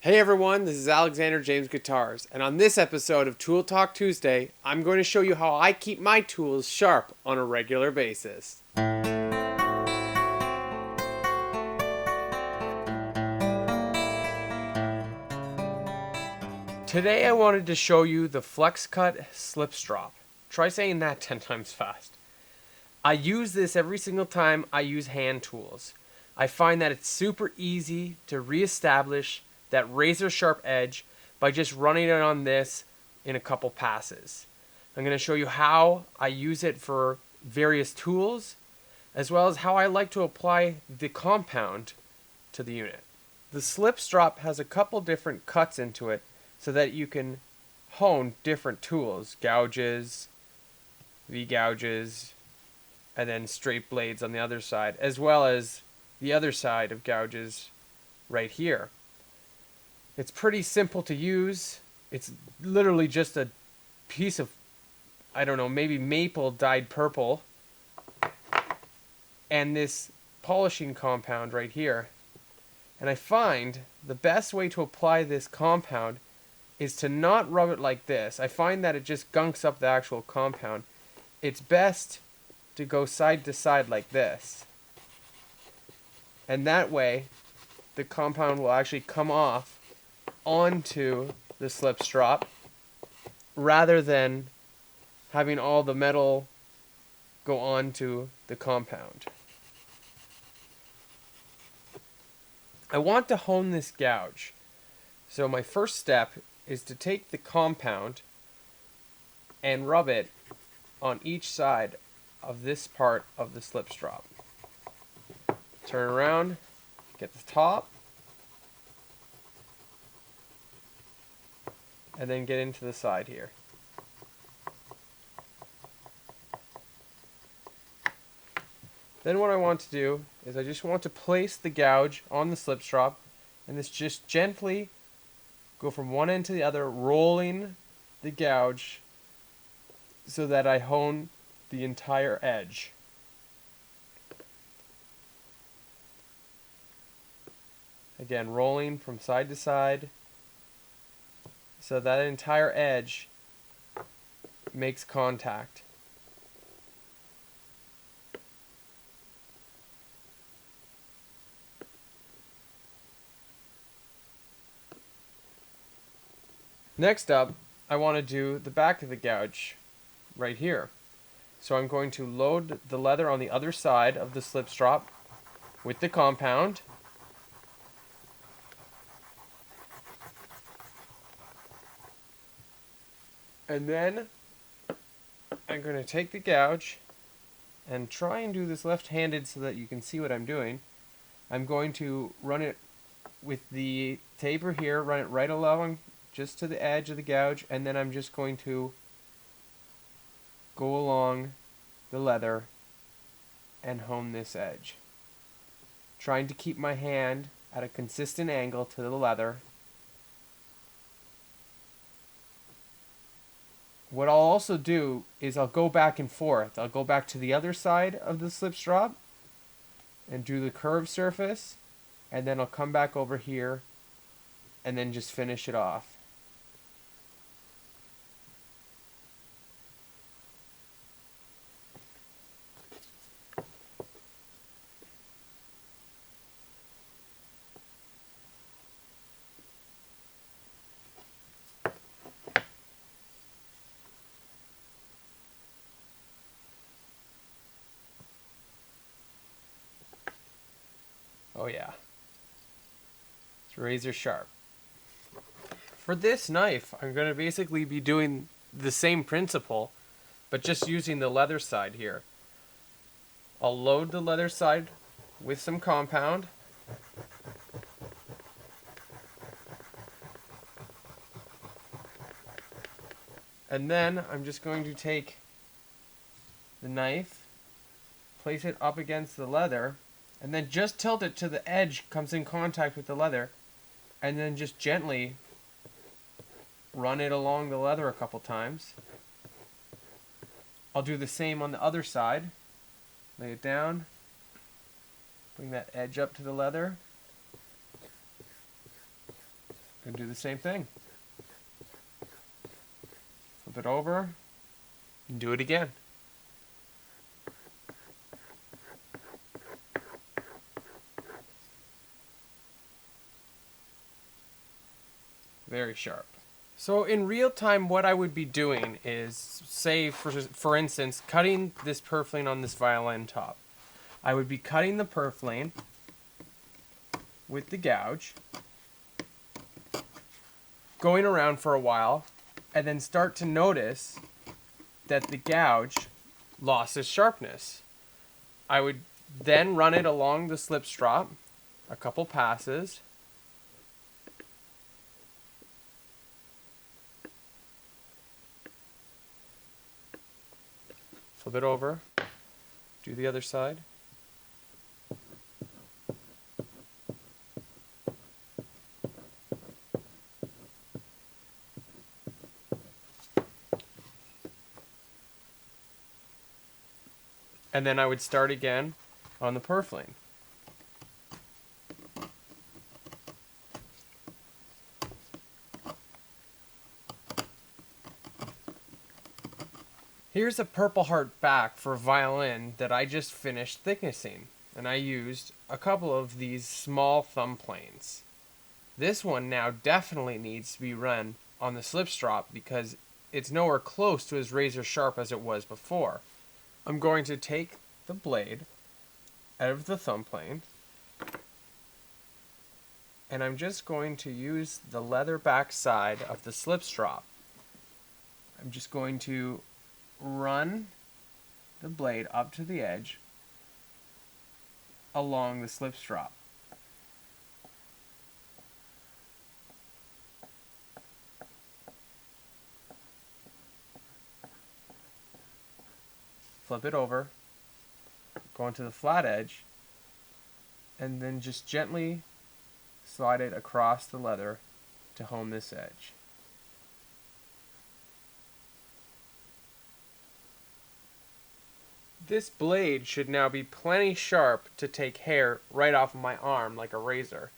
Hey everyone, this is Alexander James Guitars, and on this episode of Tool Talk Tuesday, I'm going to show you how I keep my tools sharp on a regular basis. Today I wanted to show you the Flexcut SlipStrop. Try saying that 10 times fast. I use this every single time I use hand tools. I find that it's super easy to reestablish that razor sharp edge by just running it on this in a couple passes. I'm going to show you how I use it for various tools, as well as how I like to apply the compound to the unit. The SlipStrop has a couple different cuts into it so that you can hone different tools, gouges, V-gouges, and then straight blades on the other side, as well as the other side of gouges right here. It's pretty simple to use. It's literally just a piece of, I don't know, maybe maple dyed purple, and this polishing compound right here. And I find the best way to apply this compound is to not rub it like this. I find that it just gunks up the actual compound. It's best to go side to side like this. And that way, the compound will actually come off onto the SlipStrop rather than having all the metal go onto the compound. I want to hone this gouge. So my first step is to take the compound and rub it on each side of this part of the SlipStrop. Turn around, get the top, and then get into the side here. Then what I want to do is I just want to place the gouge on the SlipStrop, and this just gently go from one end to the other, rolling the gouge so that I hone the entire edge. Again, rolling from side to side so that entire edge makes contact. Next up, I want to do the back of the gouge right here. So I'm going to load the leather on the other side of the SlipStrop with the compound. And then I'm going to take the gouge and try and do this left-handed so that you can see what I'm doing. I'm going to run it with the taper here, run it right along just to the edge of the gouge, and then I'm just going to go along the leather and hone this edge. Trying to keep my hand at a consistent angle to the leather. What I'll also do is I'll go back and forth. I'll go back to the other side of the SlipStrop and do the curved surface, and then I'll come back over here and then just finish it off. Oh yeah, it's razor sharp. For this knife, I'm going to basically be doing the same principle, but just using the leather side here. I'll load the leather side with some compound. And then I'm just going to take the knife, place it up against the leather, and then just tilt it to the edge comes in contact with the leather, and then just gently run it along the leather a couple times. I'll do the same on the other side. Lay it down, bring that edge up to the leather, And do the same thing. Flip it over and do it again. Very sharp. So in real time, what I would be doing is, say, for instance, cutting this purfling on this violin top. I would be cutting the purfling with the gouge, going around for a while, and then start to notice that the gouge lost its sharpness. I would then run it along the SlipStrop a couple passes, flip it over, do the other side. And then I would start again on the purfling. Here's a Purple Heart back for violin that I just finished thicknessing, and I used a couple of these small thumb planes. This one now definitely needs to be run on the SlipStrop because it's nowhere close to as razor sharp as it was before. I'm going to take the blade out of the thumb plane, and I'm just going to use the leather back side of the SlipStrop. I'm just going to run the blade up to the edge along the SlipStrop. Flip it over, go onto the flat edge, and then just gently slide it across the leather to hone this edge. This blade should now be plenty sharp to take hair right off of my arm like a razor.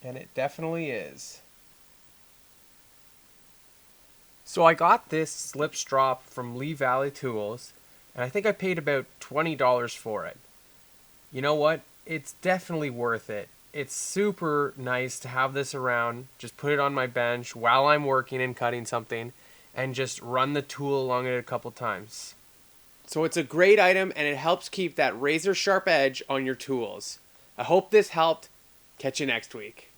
And it definitely is. So I got this SlipStrop from Lee Valley Tools, and I think I paid about $20 for it. You know what? It's definitely worth it. It's super nice to have this around, just put it on my bench while I'm working and cutting something, and just run the tool along it a couple times. So it's a great item, and it helps keep that razor sharp edge on your tools. I hope this helped. Catch you next week.